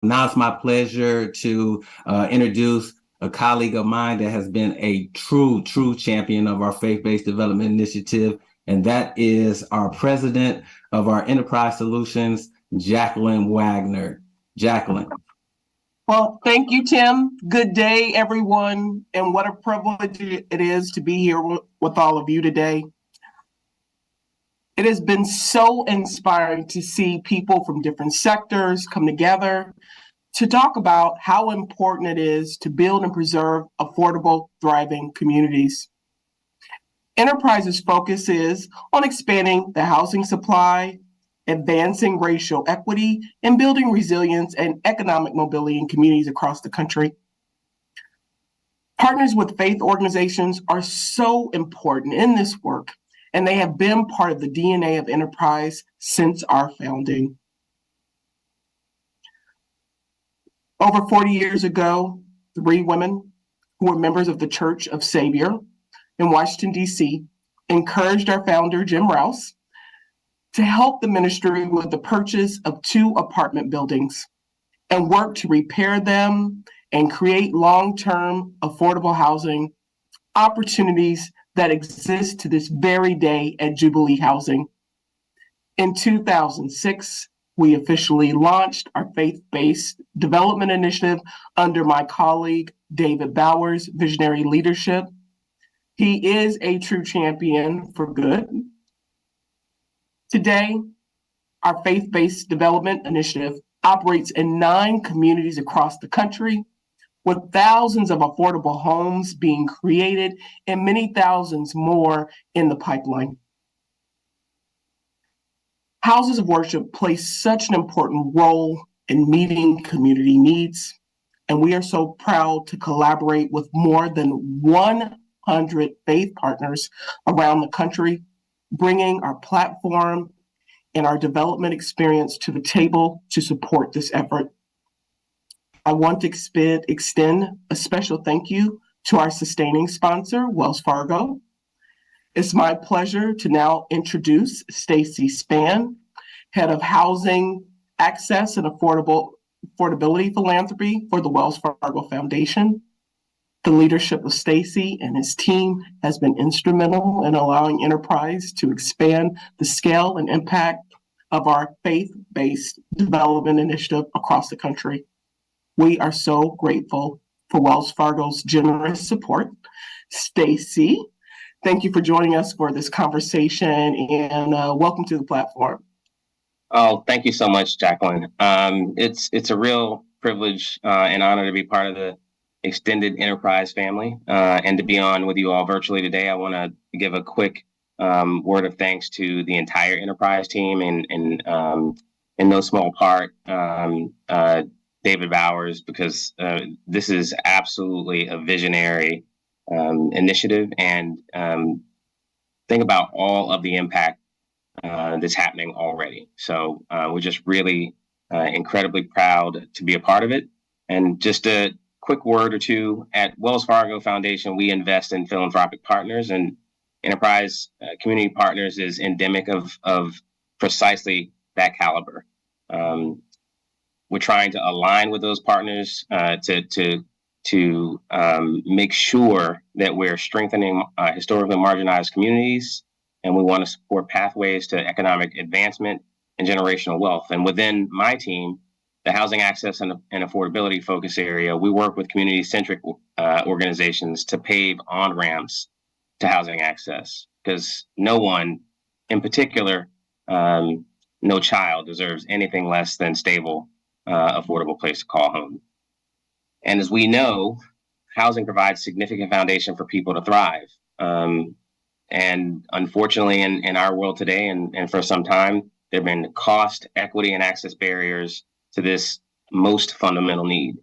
Now it's my pleasure to introduce a colleague of mine that has been a true champion of our faith-based development initiative, and that is our president of our Enterprise Solutions, Jacqueline Wagner. Jacqueline. Well, thank you, Tim. Good day, everyone, and what a privilege it is to be here with all of you today. It has been so inspiring to see people from different sectors come together to talk about how important it is to build and preserve affordable, thriving communities. Enterprise's focus is on expanding the housing supply, advancing racial equity, and building resilience and economic mobility in communities across the country. Partners with faith organizations are so important in this work, and they have been part of the DNA of Enterprise since our founding. Over 40 years ago, 3 women who were members of the Church of Savior in Washington, D.C., encouraged our founder, Jim Rouse, to help the ministry with the purchase of 2 apartment buildings and work to repair them and create long-term affordable housing opportunities that exist to this very day at Jubilee Housing. In 2006, we officially launched our faith-based development initiative under my colleague, David Bowers' visionary leadership. He is a true champion for good. Today, our faith-based development initiative operates in 9 communities across the country, with thousands of affordable homes being created and many thousands more in the pipeline. Houses of worship play such an important role in meeting community needs, and we are so proud to collaborate with more than 100 faith partners around the country, bringing our platform and our development experience to the table to support this effort. I want to extend a special thank you to our sustaining sponsor, Wells Fargo. It's my pleasure to now introduce Stacy Spann, Head of Housing Access and Affordability Philanthropy for the Wells Fargo Foundation. The leadership of Stacy and his team has been instrumental in allowing Enterprise to expand the scale and impact of our faith-based development initiative across the country. We are so grateful for Wells Fargo's generous support. Stacy, thank you for joining us for this conversation, and welcome to the platform. Oh, thank you so much, Jacqueline. It's a real privilege and honor to be part of the extended Enterprise family and to be on with you all virtually today. I want to give a quick word of thanks to the entire Enterprise team and in no small part David Bowers, because this is absolutely a visionary initiative, and think about all of the impact that's happening already. So we're just really incredibly proud to be a part of it. And just a quick word or two, at Wells Fargo Foundation, we invest in philanthropic partners, and Enterprise Community Partners is endemic of precisely that caliber. We're trying to align with those partners to make sure that we're strengthening historically marginalized communities, and we want to support pathways to economic advancement and generational wealth. And within my team, the Housing Access and Affordability focus area, we work with community-centric organizations to pave on-ramps to housing access, because no one, in particular, no child deserves anything less than stable, affordable place to call home. And as we know, housing provides significant foundation for people to thrive. And unfortunately, in our world today, and for some time, there have been cost, equity, and access barriers to this most fundamental need.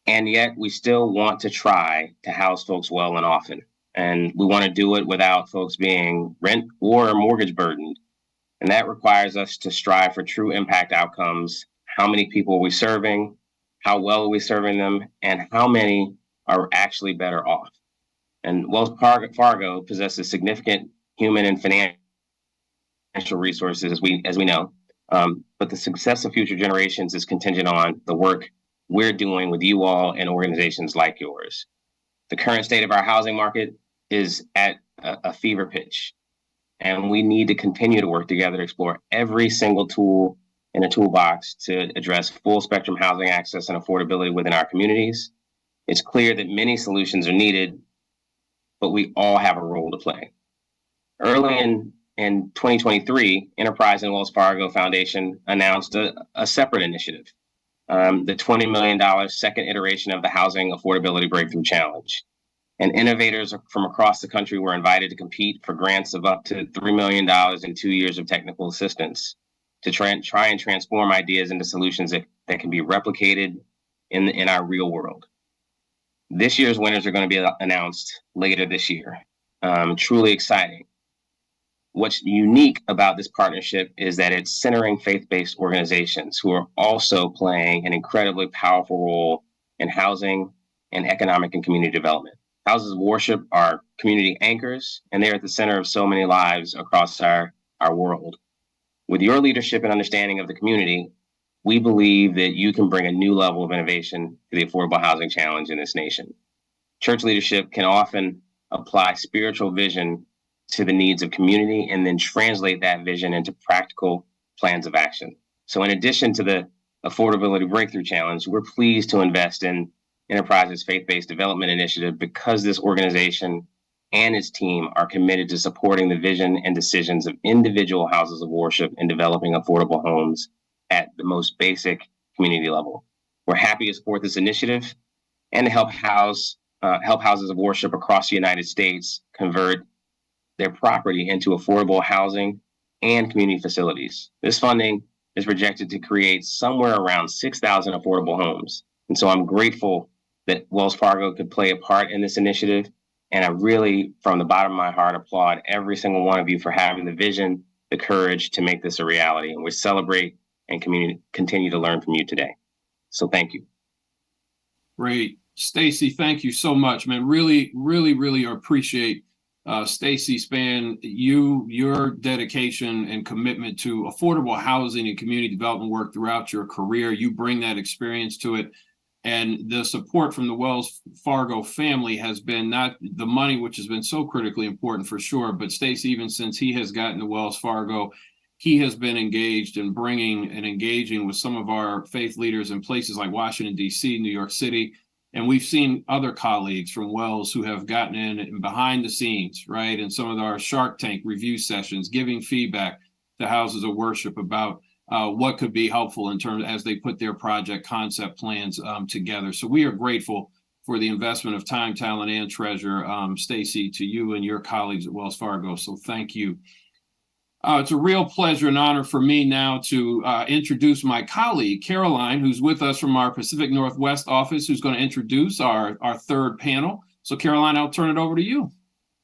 And yet we still want to try to house folks well and often. And we want to do it without folks being rent or mortgage burdened. And that requires us to strive for true impact outcomes. How many people are we serving? How well are we serving them? And how many are actually better off? And Wells Fargo possesses significant human and financial resources, as we know. But the success of future generations is contingent on the work we're doing with you all and organizations like yours. The current state of our housing market is at a fever pitch, and we need to continue to work together to explore every single tool in a toolbox to address full spectrum housing access and affordability within our communities. It's clear that many solutions are needed, but we all have a role to play. Early in 2023, Enterprise and Wells Fargo Foundation announced a separate initiative, the $20 million second iteration of the Housing Affordability Breakthrough Challenge. And innovators from across the country were invited to compete for grants of up to $3 million and 2 years of technical assistance to try and transform ideas into solutions that can be replicated in our real world. This year's winners are going to be announced later this year. Truly exciting. What's unique about this partnership is that it's centering faith-based organizations who are also playing an incredibly powerful role in housing and economic and community development. Houses of worship are community anchors, and they're at the center of so many lives across our world. With your leadership and understanding of the community, we believe that you can bring a new level of innovation to the affordable housing challenge in this nation. Church leadership can often apply spiritual vision to the needs of community and then translate that vision into practical plans of action. So in addition to the Affordability Breakthrough Challenge, we're pleased to invest in Enterprise's faith-based development initiative because this organization and its team are committed to supporting the vision and decisions of individual houses of worship in developing affordable homes at the most basic community level. We're happy to support this initiative and to help houses of worship across the United States convert their property into affordable housing and community facilities. This funding is projected to create somewhere around 6,000 affordable homes. And so I'm grateful that Wells Fargo could play a part in this initiative. And I really, from the bottom of my heart, applaud every single one of you for having the vision, the courage to make this a reality. And we celebrate and continue to learn from you today. So thank you. Great. Stacey, thank you so much, man. Really, really, really appreciate Stacey Spann, your dedication and commitment to affordable housing and community development work throughout your career. You bring that experience to it. And the support from the Wells Fargo family has been not the money, which has been so critically important for sure, but Stacey, even since he has gotten to Wells Fargo, he has been engaged in bringing and engaging with some of our faith leaders in places like Washington, D.C., New York City. And we've seen other colleagues from Wells who have gotten in and behind the scenes, right, in some of our Shark Tank review sessions, giving feedback to houses of worship about what could be helpful in terms as they put their project concept plans together. So we are grateful for the investment of time, talent, and treasure, Stacey, to you and your colleagues at Wells Fargo. So thank you. It's a real pleasure and honor for me now to introduce my colleague, Caroline, who's with us from our Pacific Northwest office, who's going to introduce our third panel. So Caroline, I'll turn it over to you.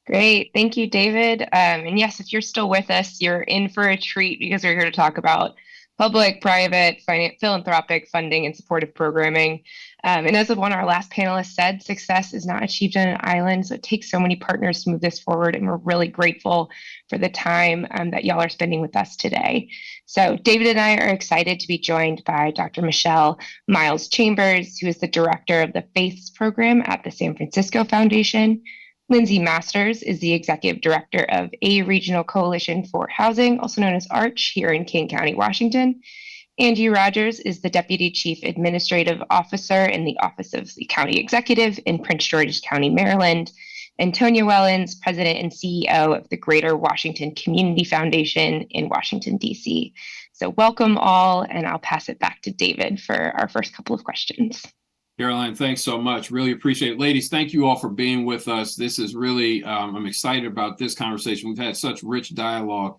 Great. Thank you, David. And yes, if you're still with us, you're in for a treat because we're here to talk about public, private, philanthropic funding and supportive programming. And as one of our last panelists said, success is not achieved on an island. So it takes so many partners to move this forward. And we're really grateful for the time that y'all are spending with us today. So David and I are excited to be joined by Dr. Michelle Miles Chambers, who is the director of the Faiths program at the San Francisco Foundation. Lindsay Masters is the executive director of A Regional Coalition for Housing, also known as ARCH, here in King County, Washington. Angie Rogers is the Deputy Chief Administrative Officer in the Office of the County Executive in Prince George's County, Maryland. And Tonya Wellens, President and CEO of the Greater Washington Community Foundation in Washington, D.C. So welcome all, and I'll pass it back to David for our first couple of questions. Caroline, thanks so much. Really appreciate it. Ladies, thank you all for being with us. This is really, I'm excited about this conversation. We've had such rich dialogue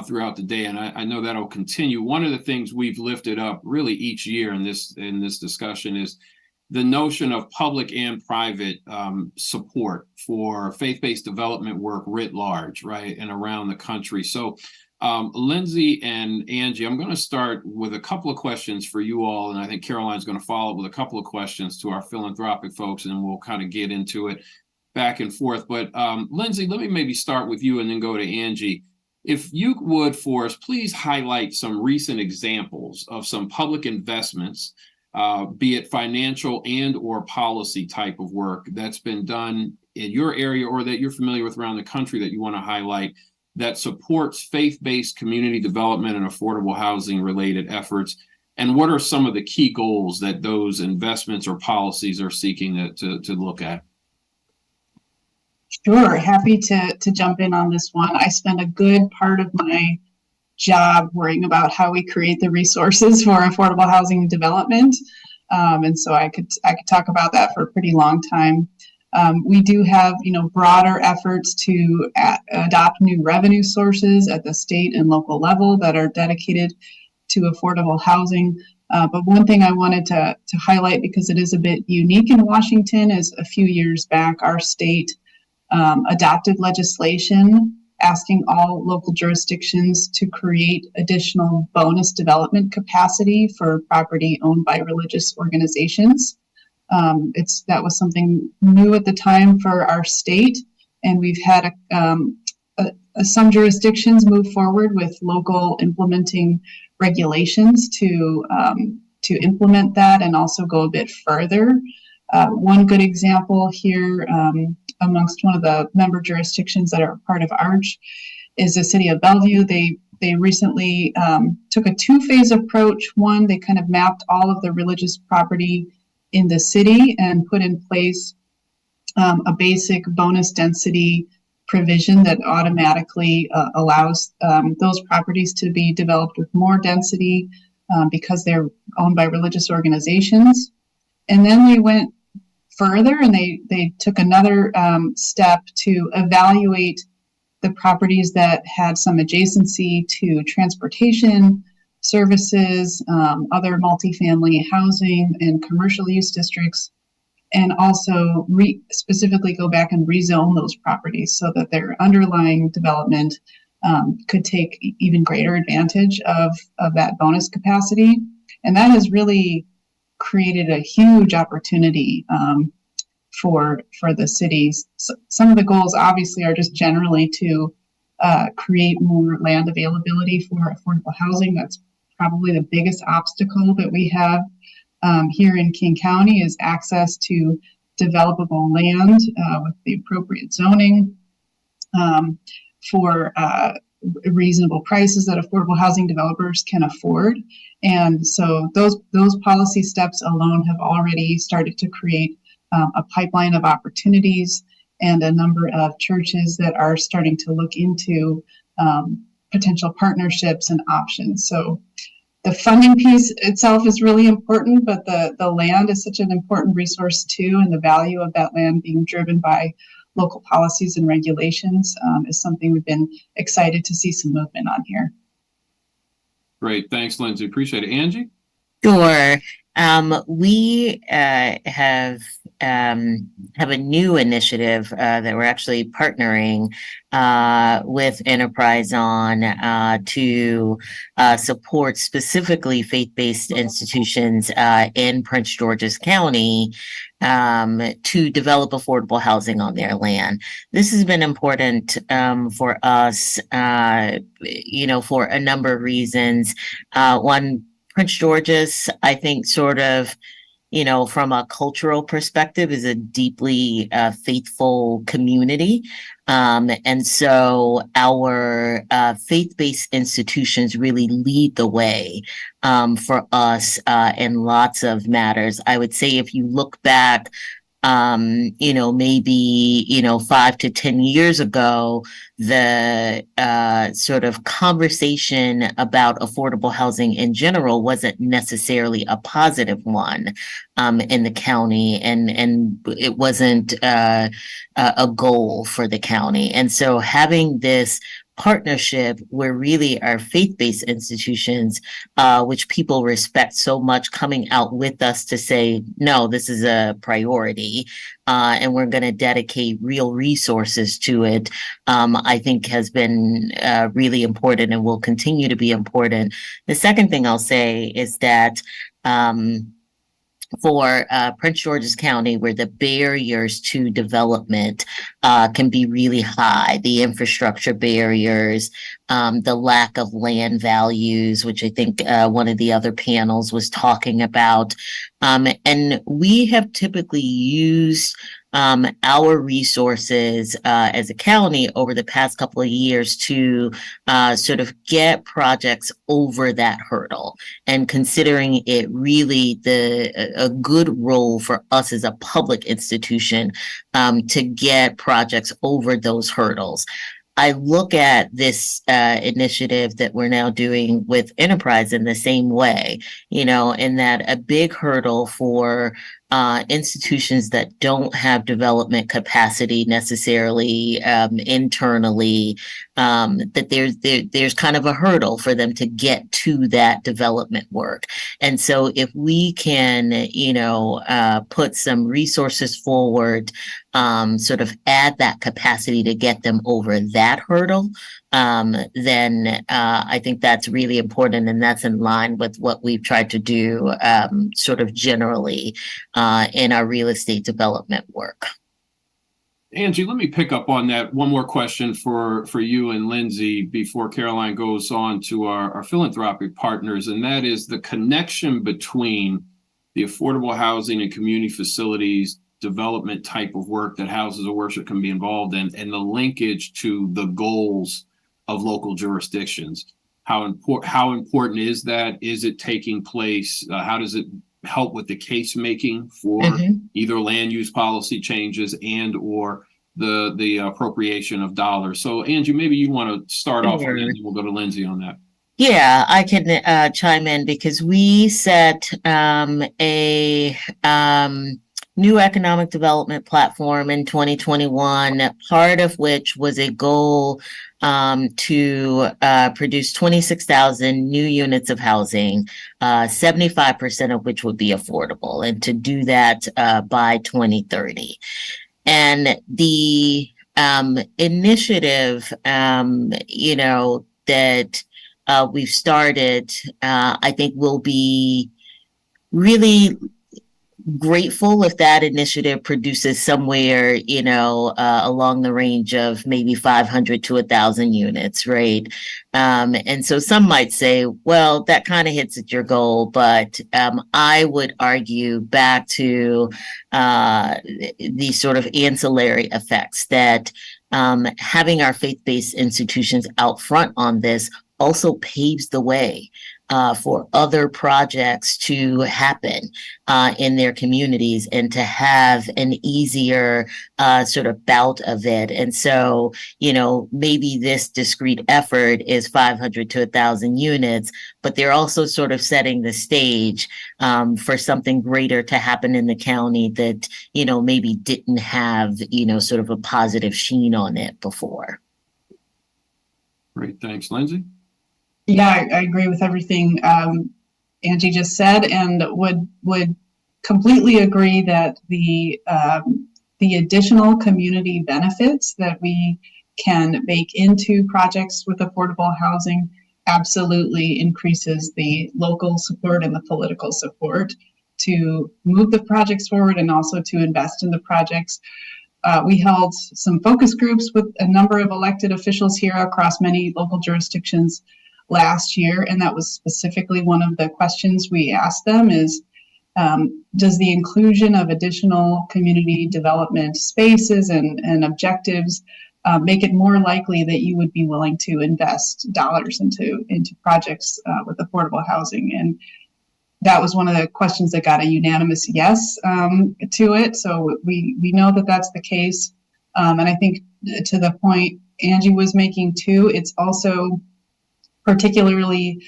throughout the day, and I know that'll continue. One of the things we've lifted up really each year in this discussion is the notion of public and private support for faith-based development work writ large, right, and around the country. So Lindsay and Angie, I'm going to start with a couple of questions for you all, and I think Caroline's going to follow up with a couple of questions to our philanthropic folks, and we'll kind of get into it back and forth. But Lindsay, let me maybe start with you and then go to Angie. if you would for us, please highlight some recent examples of some public investments, be it financial and or policy type of work that's been done in your area or that you're familiar with around the country that you want to highlight that supports faith-based community development and affordable housing related efforts. And what are some of the key goals that those investments or policies are seeking to look at? Sure, happy to jump in on this one. I spend a good part of my job worrying about how we create the resources for affordable housing development, and so I could talk about that for a pretty long time. We do have, broader efforts to adopt new revenue sources at the state and local level that are dedicated to affordable housing. But one thing I wanted to highlight, because it is a bit unique in Washington, is a few years back, our state adopted legislation asking all local jurisdictions to create additional bonus development capacity for property owned by religious organizations. That was something new at the time for our state, and we've had some jurisdictions move forward with local implementing regulations to implement that and also go a bit further. One good example here amongst one of the member jurisdictions that are part of ARCH is the city of Bellevue. They recently took a two-phase approach. One, they kind of mapped all of the religious property in the city and put in place a basic bonus density provision that automatically allows those properties to be developed with more density because they're owned by religious organizations. And then they went further and they took another step to evaluate the properties that had some adjacency to transportation services, other multifamily housing and commercial use districts, and also specifically go back and rezone those properties so that their underlying development could take even greater advantage of that bonus capacity. And that has really created a huge opportunity for the cities. So some of the goals obviously are just generally to create more land availability for affordable housing. That's probably the biggest obstacle that we have here in King County is access to developable land with the appropriate zoning for reasonable prices that affordable housing developers can afford. And so those policy steps alone have already started to create a pipeline of opportunities and a number of churches that are starting to look into potential partnerships and options. So the funding piece itself is really important, but the land is such an important resource too, and the value of that land being driven by local policies and regulations is something we've been excited to see some movement on here. Great, thanks, Lindsay. Appreciate it. Angie? Sure. We have a new initiative that we're actually partnering with Enterprise on to support specifically faith-based institutions in Prince George's County to develop affordable housing on their land. This has been important for us, for a number of reasons. One, Prince George's, I think, sort of, from a cultural perspective, is a deeply faithful community. And so our faith-based institutions really lead the way for us in lots of matters. I would say if you look back, maybe 5 to 10 years ago, the sort of conversation about affordable housing in general wasn't necessarily a positive one in the county, and it wasn't a goal for the county. And so having this partnership where really our faith-based institutions, which people respect so much, coming out with us to say, no, this is a priority, and we're going to dedicate real resources to it, I think has been really important and will continue to be important. The second thing I'll say is that for Prince George's County, where the barriers to development can be really high. The infrastructure barriers, the lack of land values, which I think one of the other panels was talking about. And we have typically used our resources as a county over the past couple of years to sort of get projects over that hurdle, and considering it really a good role for us as a public institution to get projects over those hurdles. I look at this initiative that we're now doing with Enterprise in the same way, in that a big hurdle for institutions that don't have development capacity necessarily internally, that there's kind of a hurdle for them to get to that development work. And so if we can, put some resources forward, sort of add that capacity to get them over that hurdle, then I think that's really important, and that's in line with what we've tried to do sort of generally in our real estate development work. Angie, let me pick up on that. One more question for you and Lindsay before Caroline goes on to our philanthropic partners, and that is the connection between the affordable housing and community facilities development type of work that houses of worship can be involved in, and the linkage to the goals of local jurisdictions. How important is that? Is it taking place? How does it help with the case making for either land use policy changes and or the appropriation of dollars? So Angie, maybe you want to start off, and then we'll go to Lindsay on that. Yeah, I can chime in, because we set a new economic development platform in 2021, part of which was a goal to produce 26,000 new units of housing, 75% of which would be affordable, and to do that by 2030. And the initiative, that we've started, I think will be really grateful if that initiative produces somewhere, along the range of maybe 500 to 1,000 units, right? And so some might say, well, that kind of hits at your goal, but I would argue back to the sort of ancillary effects that having our faith-based institutions out front on this also paves the way for other projects to happen in their communities, and to have an easier sort of bout of it. And so, maybe this discrete effort is 500 to 1,000 units, but they're also sort of setting the stage for something greater to happen in the county that, maybe didn't have, sort of a positive sheen on it before. Great, thanks. Lindsay? Yeah, I agree with everything Angie just said, and would completely agree that the additional community benefits that we can bake into projects with affordable housing absolutely increases the local support and the political support to move the projects forward, and also to invest in the projects. We held some focus groups with a number of elected officials here across many local jurisdictions last year, and that was specifically one of the questions we asked them is, does the inclusion of additional community development spaces and objectives make it more likely that you would be willing to invest dollars into projects with affordable housing? And that was one of the questions that got a unanimous yes to it. So we know that that's the case. And I think to the point Angie was making too, it's also particularly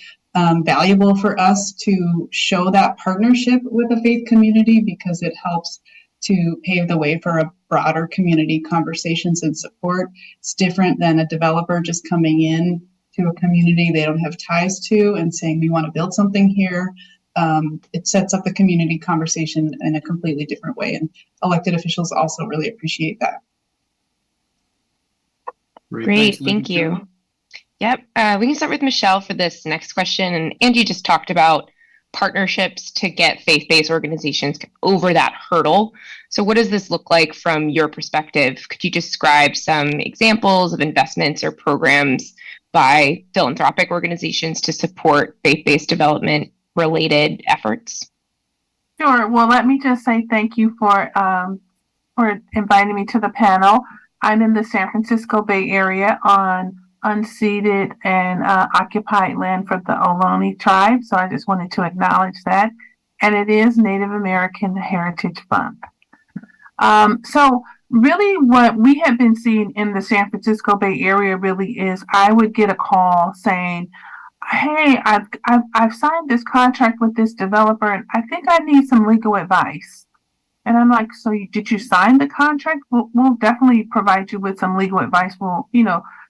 valuable for us to show that partnership with the faith community, because it helps to pave the way for a broader community conversations and support. It's different than a developer just coming in to a community they don't have ties to and saying, we want to build something here. It sets up the community conversation in a completely different way, and elected officials also really appreciate that. Great, thank you. Yep. We can start with Michelle for this next question. And Angie just talked about partnerships to get faith-based organizations over that hurdle. So what does this look like from your perspective? Could you describe some examples of investments or programs by philanthropic organizations to support faith-based development related efforts? Sure. Well, let me just say thank you for inviting me to the panel. I'm in the San Francisco Bay Area on unceded and occupied land for the Ohlone tribe. So I just wanted to acknowledge that. And it is Native American Heritage Fund. So really what we have been seeing in the San Francisco Bay Area really is I would get a call saying, hey, I've signed this contract with this developer and I think I need some legal advice. And I'm like, so did you sign the contract? We'll definitely provide you with some legal advice. We'll,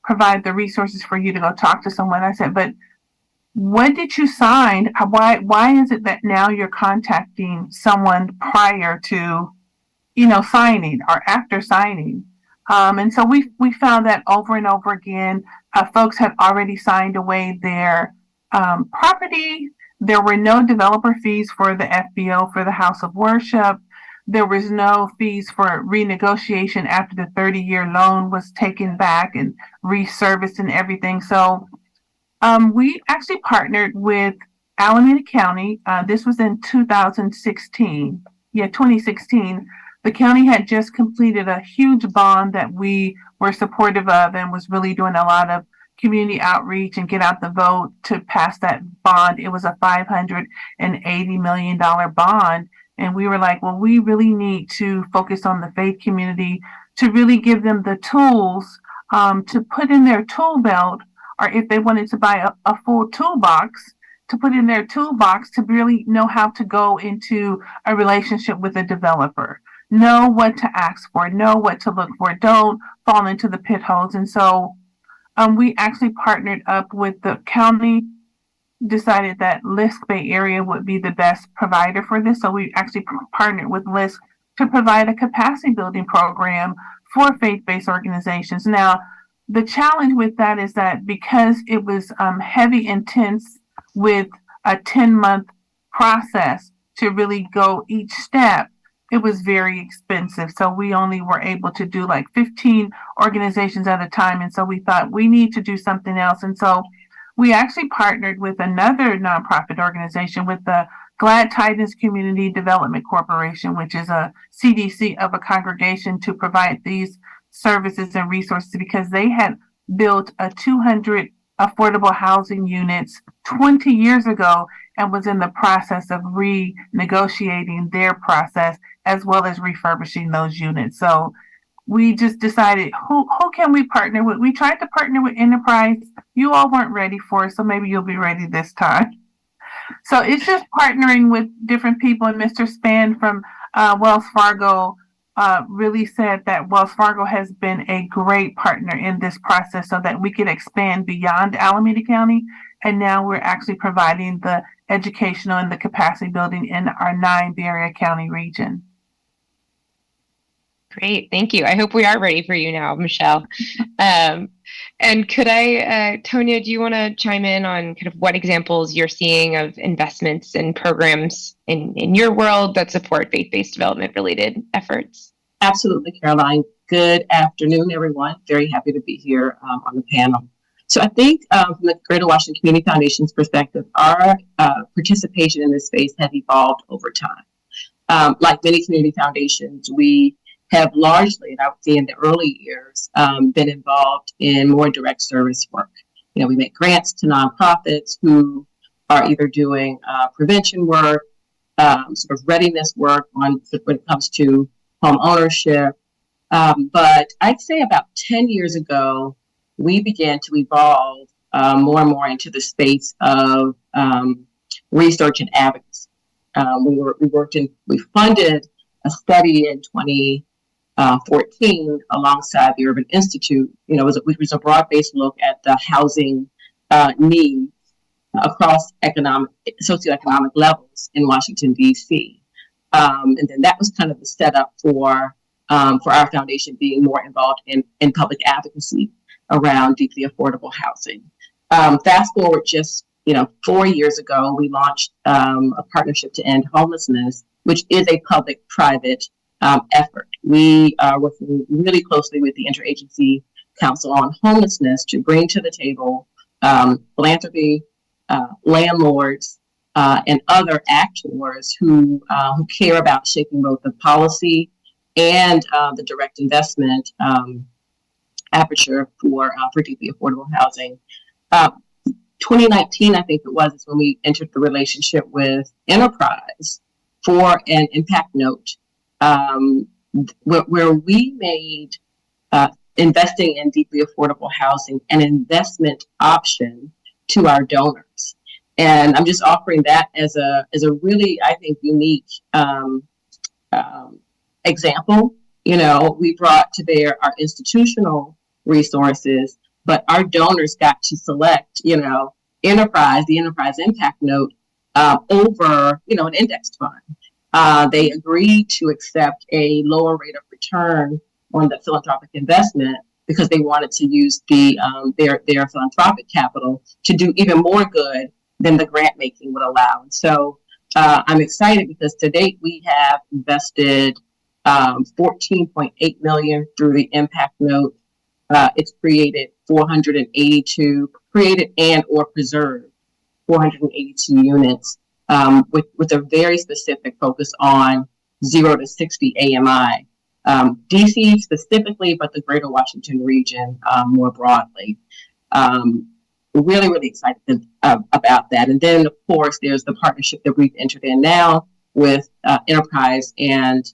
provide the resources for you to go talk to someone. I said, but when did you sign? Why is it that now you're contacting someone prior to, signing or after signing? And so we found that over and over again, folks had already signed away their property. There were no developer fees for the FBO for the House of Worship. There was no fees for renegotiation after the 30-year loan was taken back and reserviced and everything. So we actually partnered with Alameda County. This was in 2016. 2016. The county had just completed a huge bond that we were supportive of and was really doing a lot of community outreach and get out the vote to pass that bond. It was a $580 million bond. And we were like, well, we really need to focus on the faith community to really give them the tools to put in their tool belt, or if they wanted to buy a full toolbox, to put in their toolbox to really know how to go into a relationship with a developer, know what to ask for, know what to look for, don't fall into the pit holes. And so we actually partnered up with the county, decided that LISC Bay Area would be the best provider for this. So we actually partnered with LISC to provide a capacity building program for faith-based organizations. Now, the challenge with that is that because it was heavy intense with a 10-month process to really go each step, it was very expensive. So we only were able to do like 15 organizations at a time. And so we thought we need to do something else. And so we actually partnered with another nonprofit organization, with the Glad Tidings Community Development Corporation, which is a CDC of a congregation, to provide these services and resources because they had built a 200 affordable housing units 20 years ago and was in the process of renegotiating their process as well as refurbishing those units. So we just decided, who can we partner with? We tried to partner with Enterprise. You all weren't ready for it, so maybe you'll be ready this time. So it's just partnering with different people. And Mr. Span from Wells Fargo really said that Wells Fargo has been a great partner in this process so that we could expand beyond Alameda County. And now we're actually providing the educational and the capacity building in our 9 Bay Area County region. Great, thank you. I hope we are ready for you now, Michelle. And could I, Tonya, do you want to chime in on kind of what examples you're seeing of investments and programs in your world that support faith-based development related efforts? Absolutely, Caroline. Good afternoon, everyone. Very happy to be here on the panel. So I think from the Greater Washington Community Foundation's perspective, our participation in this space has evolved over time. Like many community foundations, we have largely, and I would say in the early years, been involved in more direct service work. We make grants to nonprofits who are either doing prevention work, sort of readiness work when it comes to home ownership. But I'd say about 10 years ago, we began to evolve more and more into the space of research and advocacy. We funded a study in 2014 alongside the Urban Institute, which was a broad-based look at the housing needs across socioeconomic levels in Washington, D.C. And then that was kind of the setup for our foundation being more involved in public advocacy around deeply affordable housing. Fast forward just 4 years ago, we launched a partnership to end homelessness, which is a public-private effort. We are working really closely with the Interagency Council on Homelessness to bring to the table philanthropy, landlords, and other actors who care about shaping both the policy and the direct investment aperture for deeply affordable housing. 2019, I think it was, is when we entered the relationship with Enterprise for an impact note, where we made investing in deeply affordable housing an investment option to our donors. And I'm just offering that as a really, I think, unique example. We brought to bear our institutional resources, but our donors got to select, Enterprise, the Enterprise Impact Note, over, an indexed fund. They agreed to accept a lower rate of return on the philanthropic investment because they wanted to use their philanthropic capital to do even more good than the grant making would allow. And so I'm excited because to date we have invested $14.8 million through the Impact Note. It's created created and or preserved 482 units with a very specific focus on 0 to 60 AMI. DC specifically, but the greater Washington region more broadly. Really, really excited about that. And then, of course, there's the partnership that we've entered in now with Enterprise and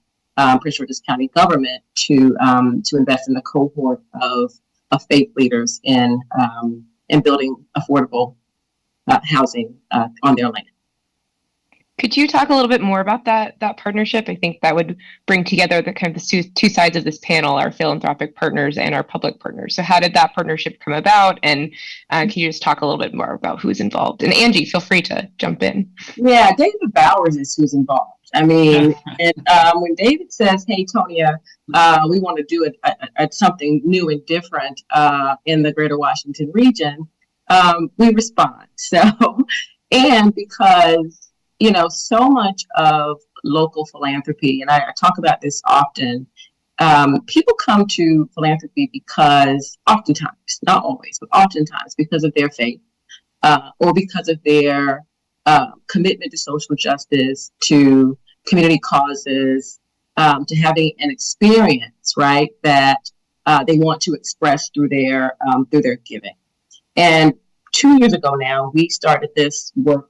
Prince George's County government to invest in the cohort of faith leaders in building affordable housing on their land. Could you talk a little bit more about that partnership? I think that would bring together the kind of the two sides of this panel, our philanthropic partners and our public partners. So how did that partnership come about? And can you just talk a little bit more about who's involved? And Angie, feel free to jump in. Yeah, David Bowers is who's involved. I mean, and when David says, "Hey, Tonya, we want to do something new and different in the greater Washington region," we respond. So, and because so much of local philanthropy, and I talk about this often, people come to philanthropy because oftentimes, not always, but oftentimes because of their faith or because of their commitment to social justice, to community causes, to having an experience, right, that they want to express through their giving. And 2 years ago now, we started this work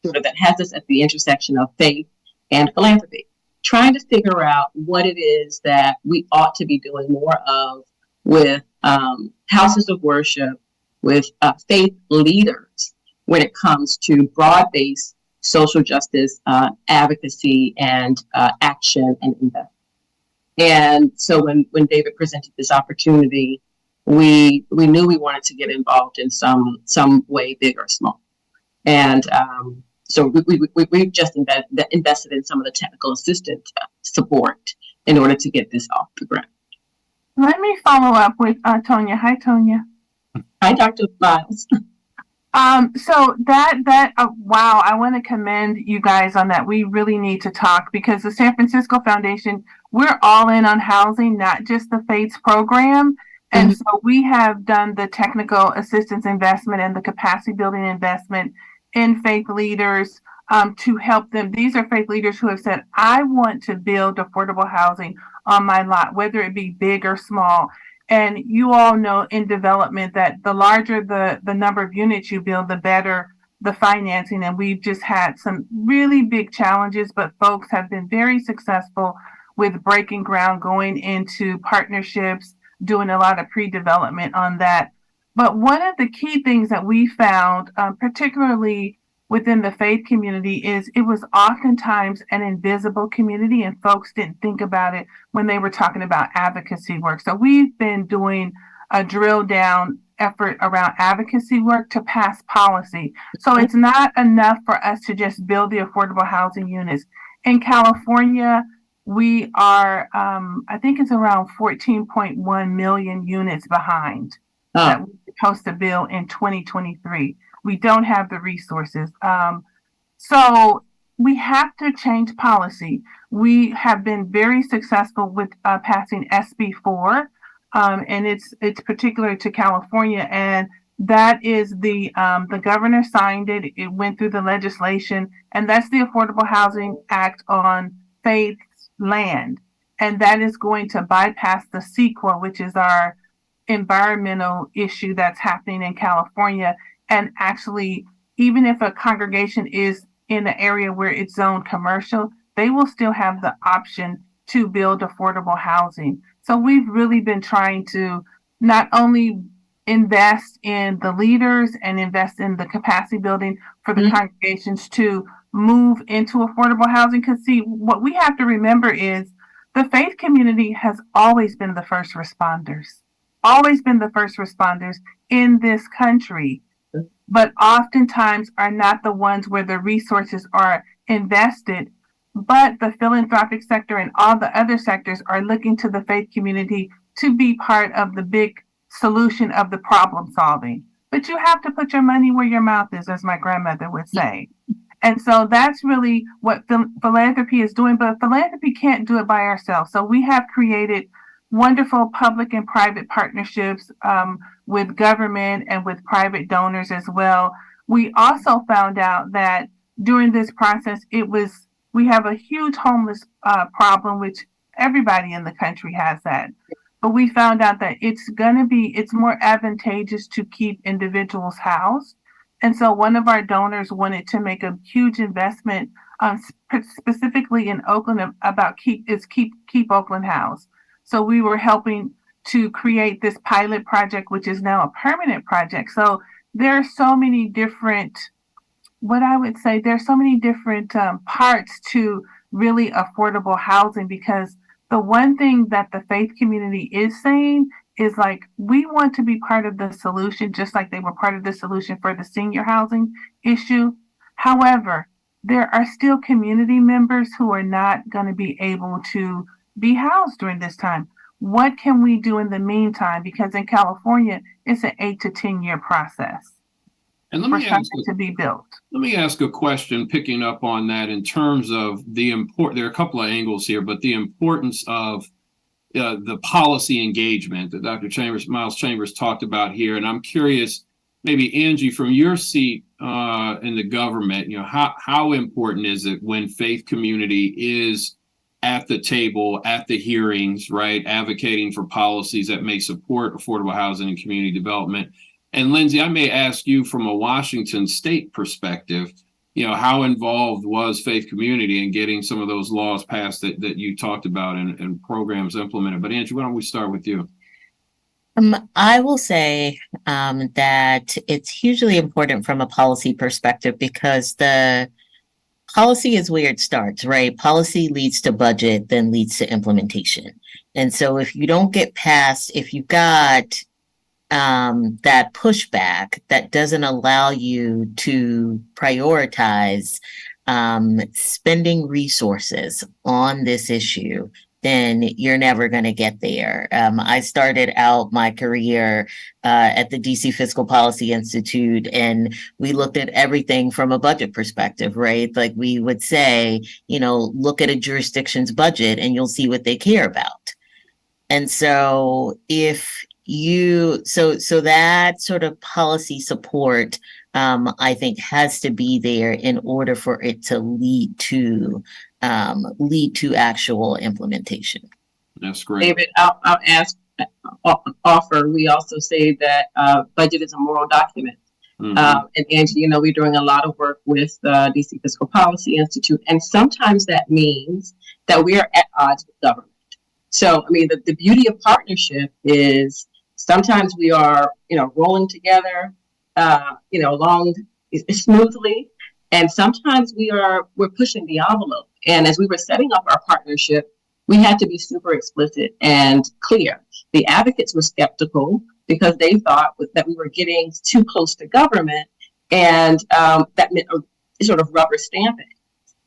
that has us at the intersection of faith and philanthropy, trying to figure out what it is that we ought to be doing more of with houses of worship, with faith leaders when it comes to broad-based social justice advocacy and action and investment. And so when David presented this opportunity, we knew we wanted to get involved in some way, big or small. And so we've just invested in some of the technical assistance support in order to get this off the ground. Let me follow up with Tonya. Hi, Tonya. Hi, Dr. Miles. So wow, I want to commend you guys on that. We really need to talk because the San Francisco Foundation, we're all in on housing, not just the FAIDS program. And so we have done the technical assistance investment and the capacity building investment in faith leaders to help them. These are faith leaders who have said, I want to build affordable housing on my lot, whether it be big or small. And you all know in development that the larger the number of units you build, the better the financing. And we've just had some really big challenges, but folks have been very successful with breaking ground, going into partnerships, doing a lot of pre-development on that. But one of the key things that we found, particularly within the faith community, is it was oftentimes an invisible community and folks didn't think about it when they were talking about advocacy work. So we've been doing a drill down effort around advocacy work to pass policy. So it's not enough for us to just build the affordable housing units. In California, we are, I think it's around 14.1 million units behind that we're supposed to build in 2023. we don't have the resources. So we have to change policy. We have been very successful with passing SB4, and it's particular to California, and that is the governor signed it. It went through the legislation, and that's the Affordable Housing Act on Faith's land, and that is going to bypass the CEQA, which is our environmental issue that's happening in California. And actually, even if a congregation is in an area where it's zoned commercial, they will still have the option to build affordable housing. So we've really been trying to not only invest in the leaders and invest in the capacity building for the congregations to move into affordable housing. Because see, what we have to remember is the faith community has always been the first responders, in this country, but oftentimes are not the ones where the resources are invested. But the philanthropic sector and all the other sectors are looking to the faith community to be part of the big solution of the problem solving. But you have to put your money where your mouth is, as my grandmother would say. And so that's really what philanthropy is doing. But philanthropy can't do it by ourselves. So we have created wonderful public and private partnerships with government and with private donors as well. We also found out that during this process, we have a huge homeless problem, which everybody in the country has that. But we found out that it's more advantageous to keep individuals housed. And so one of our donors wanted to make a huge investment specifically in Oakland about Keep Oakland House. So we were helping to create this pilot project, which is now a permanent project. So there are so many different, parts to really affordable housing, because the one thing that the faith community is saying is like, we want to be part of the solution, just like they were part of the solution for the senior housing issue. However, there are still community members who are not going to be able to be housed during this time. What can we do in the meantime? Because in California, it's an 8 to 10 year process. And let me ask to be built. Let me ask a question picking up on that in terms of there are a couple of angles here, but the importance of the policy engagement that Miles Chambers talked about here. And I'm curious, maybe Angie, from your seat in the government, how important is it when faith community is at the table, at the hearings, right, advocating for policies that may support affordable housing and community development? And Lindsay, I may ask you from a Washington state perspective, how involved was faith community in getting some of those laws passed that you talked about and programs implemented? But Angie, why don't we start with you? I will say that it's hugely important from a policy perspective, because the policy is where it starts, right? Policy leads to budget, then leads to implementation. And so if you don't get past, if you've got that pushback that doesn't allow you to prioritize spending resources on this issue, then you're never going to get there. I started out my career at the DC Fiscal Policy Institute, and we looked at everything from a budget perspective, right? Like we would say, look at a jurisdiction's budget and you'll see what they care about. And so so that sort of policy support, I think, has to be there in order for it to lead to actual implementation. That's great. David, I'll offer. We also say that budget is a moral document. And Angie, we're doing a lot of work with DC Fiscal Policy Institute, and sometimes that means that we are at odds with government. So, the beauty of partnership is sometimes we are, rolling together, along smoothly, and sometimes we're pushing the envelope. And as we were setting up our partnership, we had to be super explicit and clear. The advocates were skeptical because they thought that we were getting too close to government, and that meant sort of rubber stamping.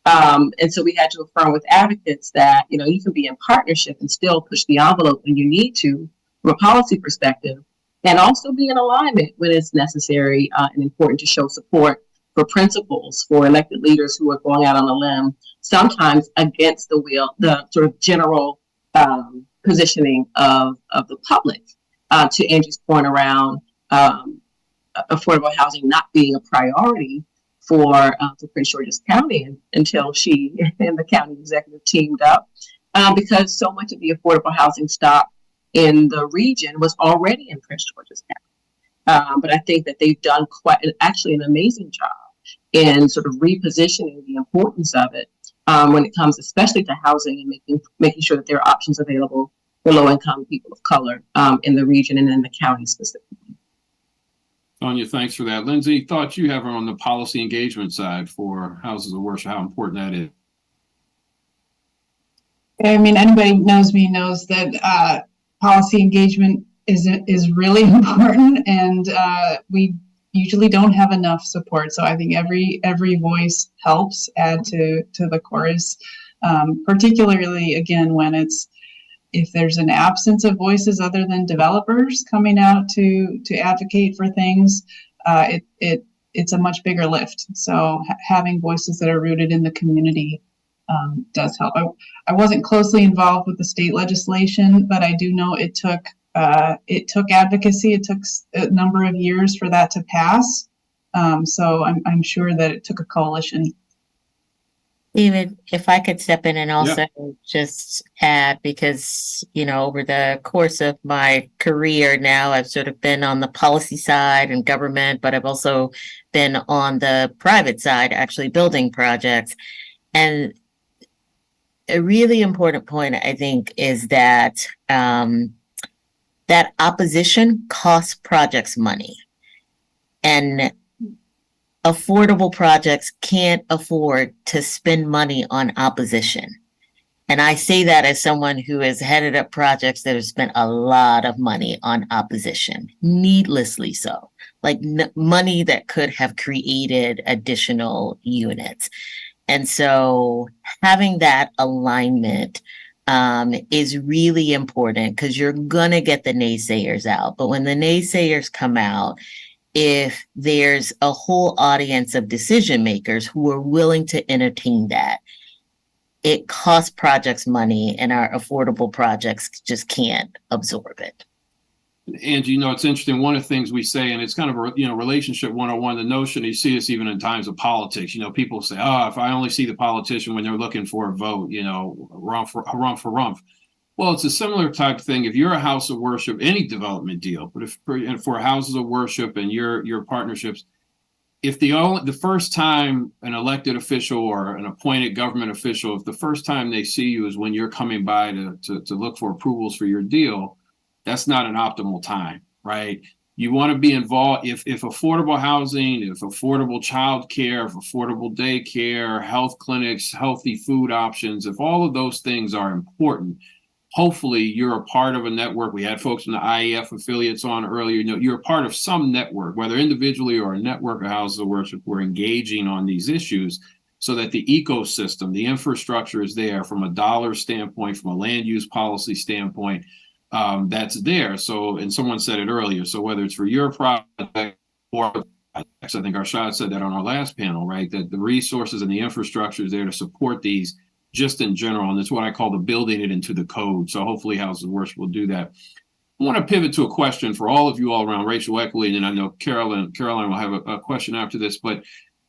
And so we had to affirm with advocates that, you can be in partnership and still push the envelope when you need to, from a policy perspective, and also be in alignment when it's necessary and important to show support for principals, for elected leaders who are going out on a limb, sometimes against the will, the sort of general positioning of the public. To Angie's point around affordable housing not being a priority for Prince George's County until she and the county executive teamed up, because so much of the affordable housing stock in the region was already in Prince George's County. But I think that they've done actually an amazing job in sort of repositioning the importance of it when it comes especially to housing and making sure that there are options available for low-income people of color in the region and in the county specifically. Sonia, thanks for that. Lindsay, thoughts you have on the policy engagement side for houses of worship, how important that is? I mean, anybody who knows me knows that policy engagement is really important, and we usually don't have enough support. So I think every voice helps add to the chorus, particularly again when if there's an absence of voices other than developers coming out to advocate for things, it's a much bigger lift. So having voices that are rooted in the community does help. I wasn't closely involved with the state legislation, but I do know it took advocacy. It took a number of years for that to pass. So I'm sure that it took a coalition. David, if I could step in and also just add, because, over the course of my career now, I've sort of been on the policy side and government, but I've also been on the private side, actually building projects. And a really important point, I think, is that that opposition costs projects money. And affordable projects can't afford to spend money on opposition. And I say that as someone who has headed up projects that have spent a lot of money on opposition, needlessly so, like money that could have created additional units. And so having that alignment is really important, because you're going to get the naysayers out. But when the naysayers come out, if there's a whole audience of decision makers who are willing to entertain that, it costs projects money, and our affordable projects just can't absorb it. Angie, it's interesting. One of the things we say, and it's kind of a relationship 101, the notion, you see this even in times of politics. People say, if I only see the politician when they're looking for a vote, rumph. Well, it's a similar type of thing. If you're a house of worship, any development deal, but if for houses of worship and your partnerships, if the first time an elected official or an appointed government official, if the first time they see you is when you're coming by to look for approvals for your deal, that's not an optimal time, right? You want to be involved if affordable housing, if affordable childcare, if affordable daycare, health clinics, healthy food options, if all of those things are important, hopefully you're a part of a network. We had folks from the IAF affiliates on earlier. You're a part of some network, whether individually or a network of houses of worship, we're engaging on these issues so that the ecosystem, the infrastructure is there from a dollar standpoint, from a land use policy standpoint, that's there. So, and someone said it earlier, so whether it's for your project or I think Arshad said that on our last panel, right? That the resources and the infrastructure is there to support these just in general. And that's what I call the building it into the code. So hopefully houses of worship will do that. I want to pivot to a question for all of you all around racial equity. And I know Caroline will have a question after this, but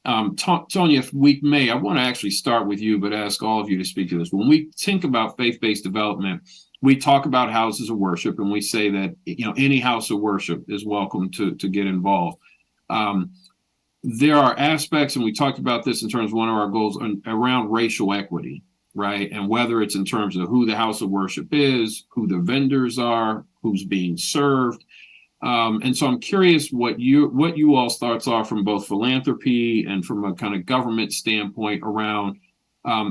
Sonia, if we may, I want to actually start with you, but ask all of you to speak to this. When we think about faith-based development, we talk about houses of worship, and we say that any house of worship is welcome to get involved. There are aspects, and we talked about this in terms of one of our goals around racial equity, right? And whether it's in terms of who the house of worship is, who the vendors are, who's being served. And so I'm curious what you all's thoughts are from both philanthropy and from a kind of government standpoint around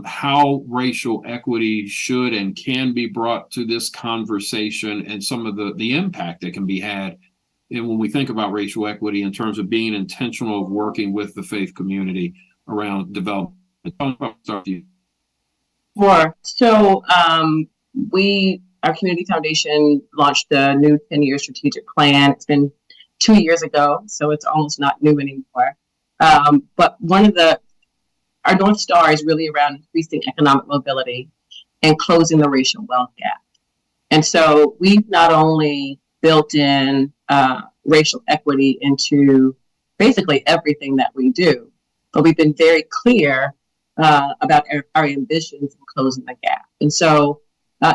how racial equity should and can be brought to this conversation, and some of the impact that can be had when we think about racial equity in terms of being intentional of working with the faith community around development. Sure. So we our community foundation launched the new 10-year strategic plan. It's been 2 years ago, so it's almost not new anymore. But our North Star is really around increasing economic mobility and closing the racial wealth gap. And so we've not only built in racial equity into basically everything that we do, but we've been very clear about our ambitions in closing the gap. And so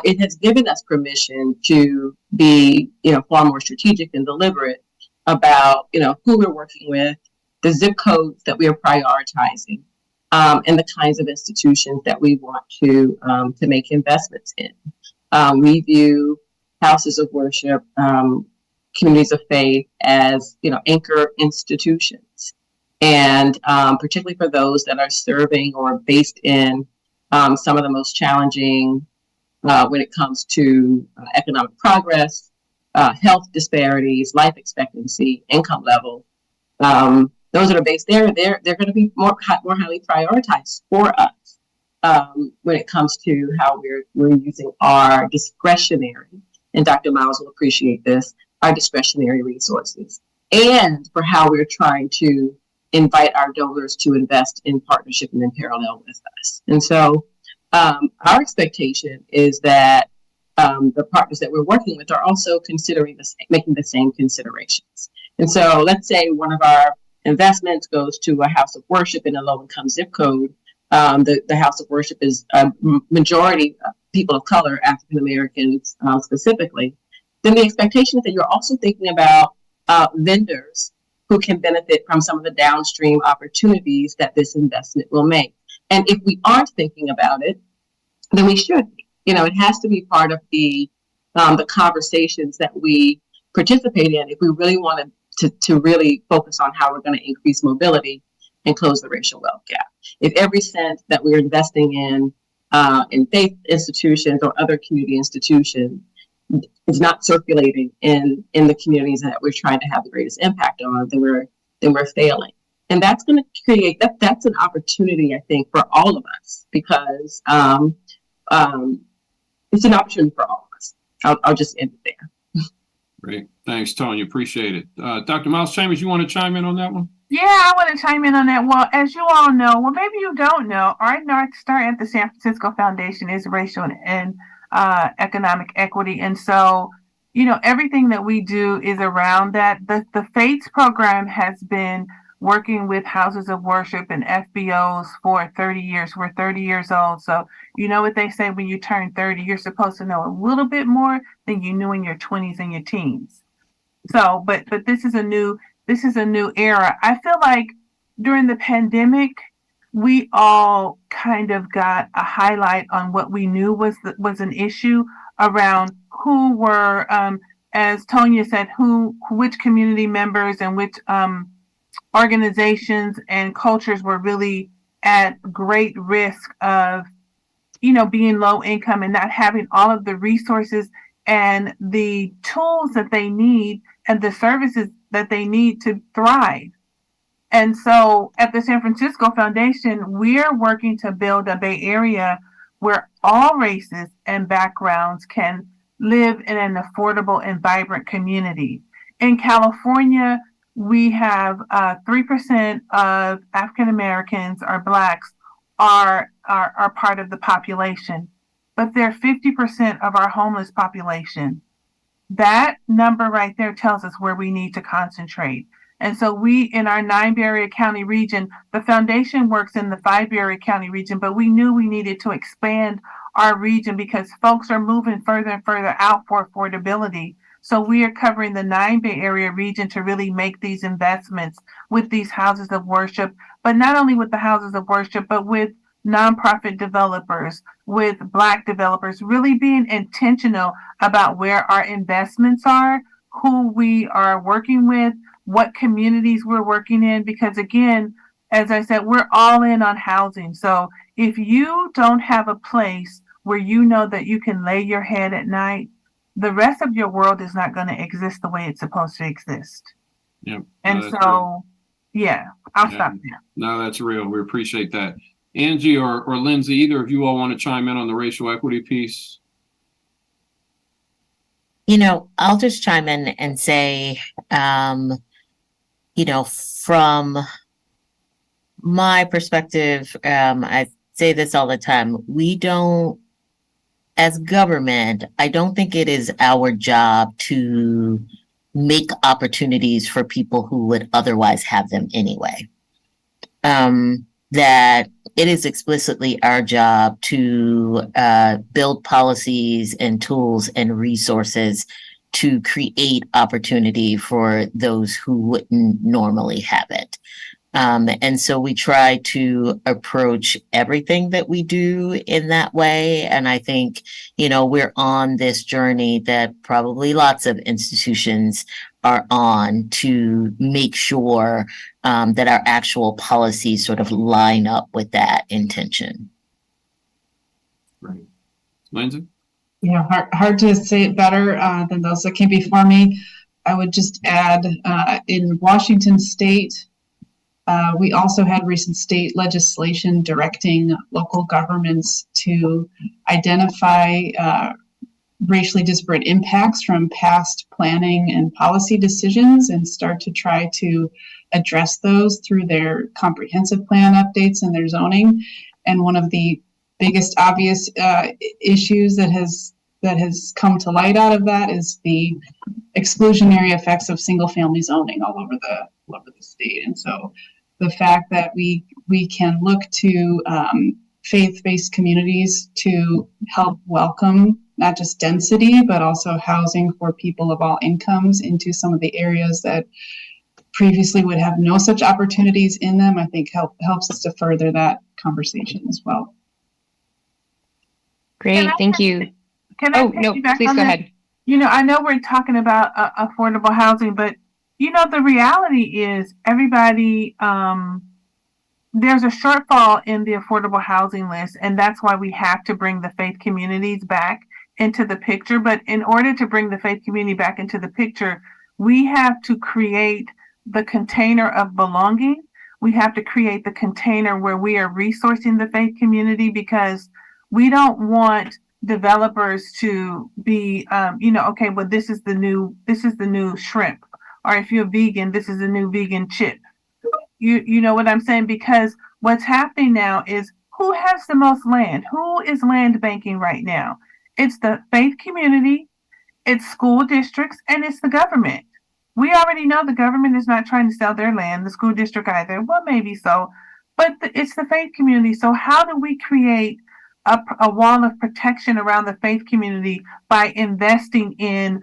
it has given us permission to be, far more strategic and deliberate about, who we're working with, the zip codes that we are prioritizing, and the kinds of institutions that we want to make investments in. We view houses of worship, communities of faith as, anchor institutions. And particularly for those that are serving or based in some of the most challenging when it comes to economic progress, health disparities, life expectancy, income level. Those that are based there, they're going to be more highly prioritized for us when it comes to how we're using our discretionary, and Dr. Miles will appreciate this, our discretionary resources, and for how we're trying to invite our donors to invest in partnership and in parallel with us. And so our expectation is that the partners that we're working with are also considering making the same considerations. And so let's say one of our investments goes to a house of worship in a low-income zip code. The house of worship is a majority of people of color, African Americans specifically. Then the expectation is that you're also thinking about vendors who can benefit from some of the downstream opportunities that this investment will make. And if we aren't thinking about it, then we should be. It has to be part of the conversations that we participate in if we really want to really focus on how we're going to increase mobility and close the racial wealth gap. If every cent that we're investing in faith institutions or other community institutions is not circulating in the communities that we're trying to have the greatest impact on, then we're failing. And that's going to create that's an opportunity, I think, for all of us, because it's an option for all of us. I'll just end it there. Great. Thanks, Tonya. Appreciate it. Dr. Miles Chambers, you want to chime in on that one? Yeah, I want to chime in on that. Well, as you all know, well, maybe you don't know, our North Star at the San Francisco Foundation is racial and economic equity. And so, everything that we do is around that. The Faiths program has been working with houses of worship and FBOs for 30 years. We're 30 years old. So you know what they say, when you turn 30, you're supposed to know a little bit more than you knew in your 20s and your teens. So, but this is a new era. I feel like during the pandemic, we all kind of got a highlight on what we knew was an issue around who were, as Tonya said, which community members and which organizations and cultures were really at great risk of, being low income and not having all of the resources and the tools that they need and the services that they need to thrive. And so at the San Francisco Foundation, we're working to build a Bay Area where all races and backgrounds can live in an affordable and vibrant community. In California, we have 3% of African Americans or Blacks are part of the population, but they're 50% of our homeless population. That number right there tells us where we need to concentrate. And so we, in our 9 Bay Area County region, the foundation works in the 5 Bay Area County region, but we knew we needed to expand our region because folks are moving further and further out for affordability. So we are covering the 9 Bay Area region to really make these investments with these houses of worship, but not only with the houses of worship, but with nonprofit developers, with Black developers, really being intentional about where our investments are, who we are working with, what communities we're working in, because again, as I said, we're all in on housing. So if you don't have a place where you know that you can lay your head at night, the rest of your world is not going to exist the way it's supposed to exist. Yep. And so, yeah, I'll stop there. No, that's real. We appreciate that. Angie or Lindsay, either of you all want to chime in on the racial equity piece? I'll just chime in and say, from my perspective, I say this all the time. We don't, as government, I don't think it is our job to make opportunities for people who would otherwise have them anyway. That it is explicitly our job to build policies and tools and resources to create opportunity for those who wouldn't normally have it. And so we try to approach everything that we do in that way. And I think, we're on this journey that probably lots of institutions are on to make sure that our actual policies sort of line up with that intention. Right. Lindsay? Yeah, hard to say it better than those that came before me. I would just add, in Washington State, we also had recent state legislation directing local governments to identify racially disparate impacts from past planning and policy decisions and start to try to address those through their comprehensive plan updates and their zoning. And one of the biggest obvious issues that has come to light out of that is the exclusionary effects of single family zoning all over the state. And so the fact that we can look to faith-based communities to help welcome not just density, but also housing for people of all incomes into some of the areas that previously would have no such opportunities in them, I think helps us to further that conversation as well. Great, thank you. Can I Oh, no, piggyback please on go that? ahead. I know we're talking about affordable housing, but the reality is everybody, there's a shortfall in the affordable housing list, and that's why we have to bring the faith communities back into the picture. But in order to bring the faith community back into the picture, we have to create the container of belonging. We have to create the container where we are resourcing the faith community, because we don't want developers to be, okay, well, this is the new shrimp, or if you're vegan, this is the new vegan chip. You know what I'm saying? Because what's happening now is, who has the most land? Who is land banking right now? It's the faith community, it's school districts, and it's the government. We already know the government is not trying to sell their land, the school district either. Well, maybe so, but it's the faith community. So how do we create a wall of protection around the faith community by investing in,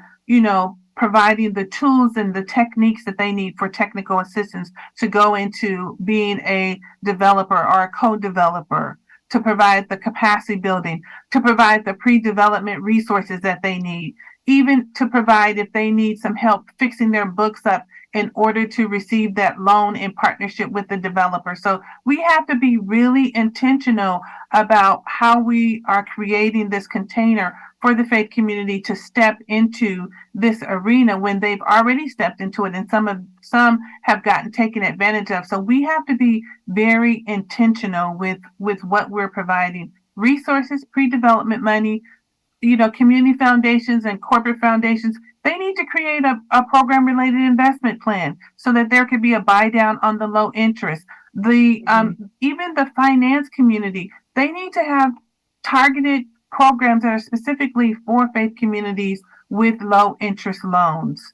providing the tools and the techniques that they need for technical assistance to go into being a developer or a co-developer, to provide the capacity building, to provide the pre-development resources that they need, even to provide, if they need some help fixing their books up in order to receive that loan in partnership with the developer. So we have to be really intentional about how we are creating this container for the faith community to step into this arena when they've already stepped into it, and some have gotten taken advantage of. So we have to be very intentional with what we're providing. Resources, pre-development money, community foundations and corporate foundations, they need to create a program-related investment plan so that there could be a buy down on the low interest. Even the finance community, they need to have targeted programs that are specifically for faith communities with low interest loans.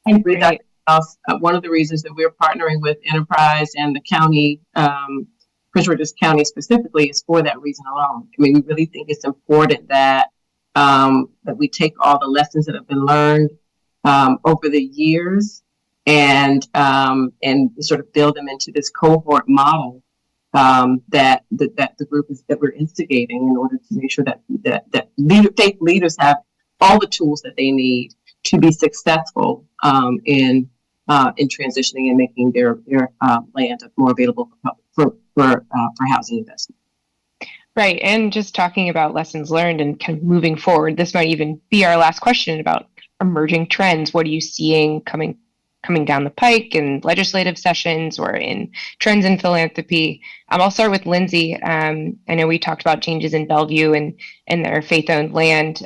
I agree, Dr. House. One of the reasons that we're partnering with Enterprise and the county, Prince George's County specifically, is for that reason alone. I mean, we really think it's important that that we take all the lessons that have been learned over the years and sort of build them into this cohort model that the group is that we're instigating, in order to make sure that faith leaders have all the tools that they need to be successful in transitioning and making their land more available for housing investment. Right. And just talking about lessons learned and kind of moving forward, this might even be our last question about emerging trends. What are you seeing coming down the pike in legislative sessions or in trends in philanthropy? I'll start with Lindsay. I know we talked about changes in Bellevue and their faith-owned land.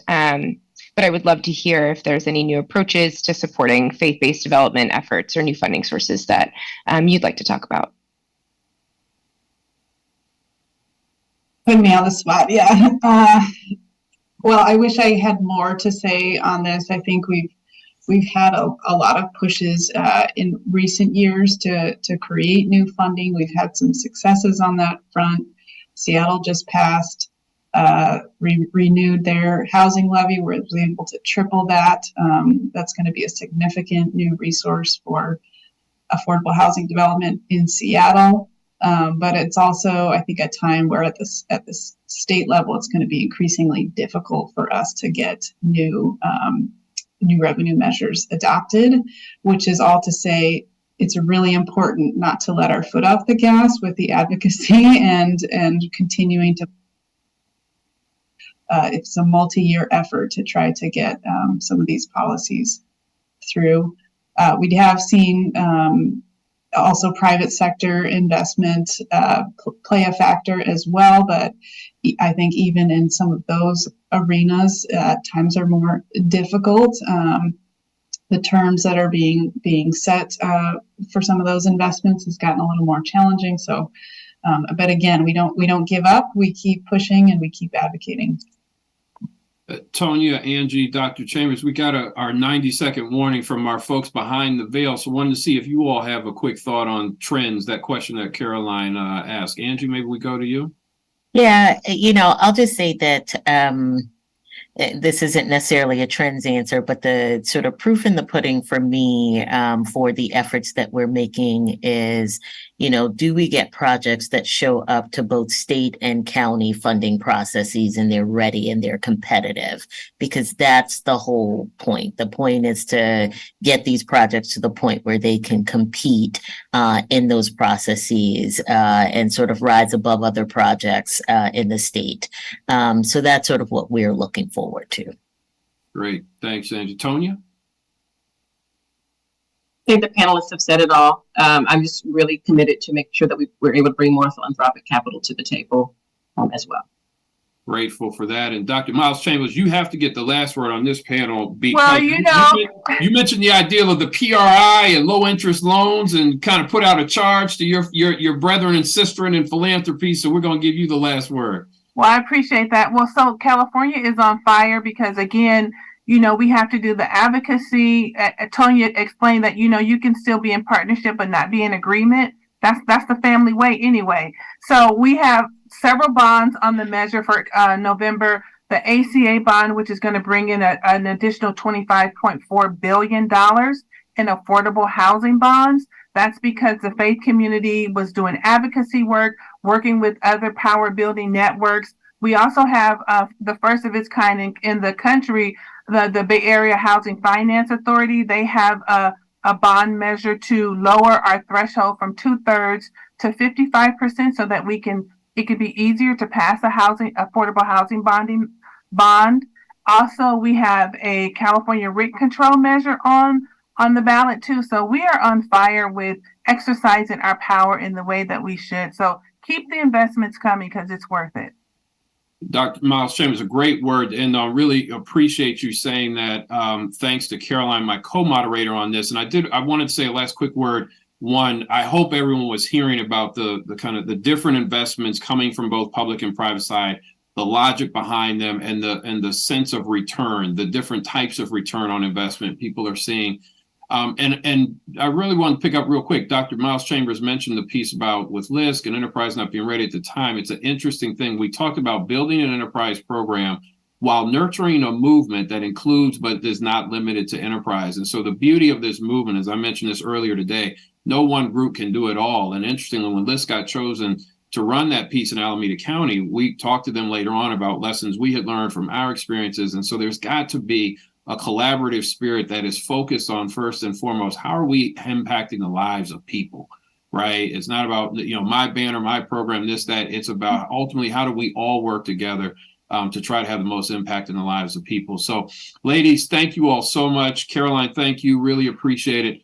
but I would love to hear if there's any new approaches to supporting faith-based development efforts or new funding sources that you'd like to talk about. Putting me on the spot, yeah. Well, I wish I had more to say on this. I think we've had a lot of pushes in recent years to create new funding. We've had some successes on that front. Seattle just passed, renewed their housing levy. We're able to triple that. That's going to be a significant new resource for affordable housing development in Seattle. But it's also, I think, a time where at this state level, it's going to be increasingly difficult for us to get new revenue measures adopted, which is all to say it's really important not to let our foot off the gas with the advocacy and continuing to. It's a multi-year effort to try to get some of these policies through. We have seen also private sector investment play a factor as well, but I think even in some of those arenas, times are more difficult. The terms that are being set for some of those investments has gotten a little more challenging. So, but again, we don't give up. We keep pushing and we keep advocating. Tonya, Angie, Dr. Chambers, we got our 90-second warning from our folks behind the veil. So wanted to see if you all have a quick thought on trends, that question that Caroline asked. Angie, maybe we go to you. Yeah, I'll just say that this isn't necessarily a trends answer, but the sort of proof in the pudding for me for the efforts that we're making is, do we get projects that show up to both state and county funding processes and they're ready and they're competitive? Because that's the whole point. The point is to get these projects to the point where they can compete in those processes and sort of rise above other projects in the state. So that's sort of what we're looking forward to. Great. Thanks, Angie. Tonya? I think the panelists have said it all. I'm just really committed to make sure that we're able to bring more philanthropic capital to the table as well. Grateful for that. And Dr. Miles Chambers, you have to get the last word on this panel because well, you mentioned the idea of the PRI and low interest loans and kind of put out a charge to your brethren and sisterin in philanthropy. So we're going to give you the last word. Well, I appreciate that. Well, so California is on fire because, again, we have to do the advocacy. Tonya explained that, you can still be in partnership but not be in agreement. That's the family way anyway. So we have several bonds on the measure for November. The ACA bond, which is going to bring in an additional $25.4 billion in affordable housing bonds. That's because the faith community was doing advocacy work, working with other power building networks. We also have the first of its kind in the country, the Bay Area Housing Finance Authority. They have a bond measure to lower our threshold from 2/3 to 55% so that it can be easier to pass a affordable housing bond. Also, we have a California rent control measure on the ballot too. So we are on fire with exercising our power in the way that we should. So keep the investments coming because it's worth it. Dr. Miles Chambers, a great word, and I really appreciate you saying that. Thanks to Caroline, my co-moderator on this. And I wanted to say a last quick word. One, I hope everyone was hearing about the kind of the different investments coming from both public and private side, the logic behind them, and the sense of return, the different types of return on investment people are seeing. And I really want to pick up real quick. Dr. Miles Chambers mentioned the piece about with LISC and enterprise not being ready at the time. It's an interesting thing. We talked about building an enterprise program while nurturing a movement that includes but is not limited to enterprise. And so the beauty of this movement, as I mentioned this earlier today, no one group can do it all. And interestingly, when LISC got chosen to run that piece in Alameda County, we talked to them later on about lessons we had learned from our experiences. And so there's got to be a collaborative spirit that is focused on, first and foremost, how are we impacting the lives of people, right? It's not about, my banner, my program, this, that. It's about ultimately how do we all work together to try to have the most impact in the lives of people. So, ladies, thank you all so much. Caroline, thank you. Really appreciate it.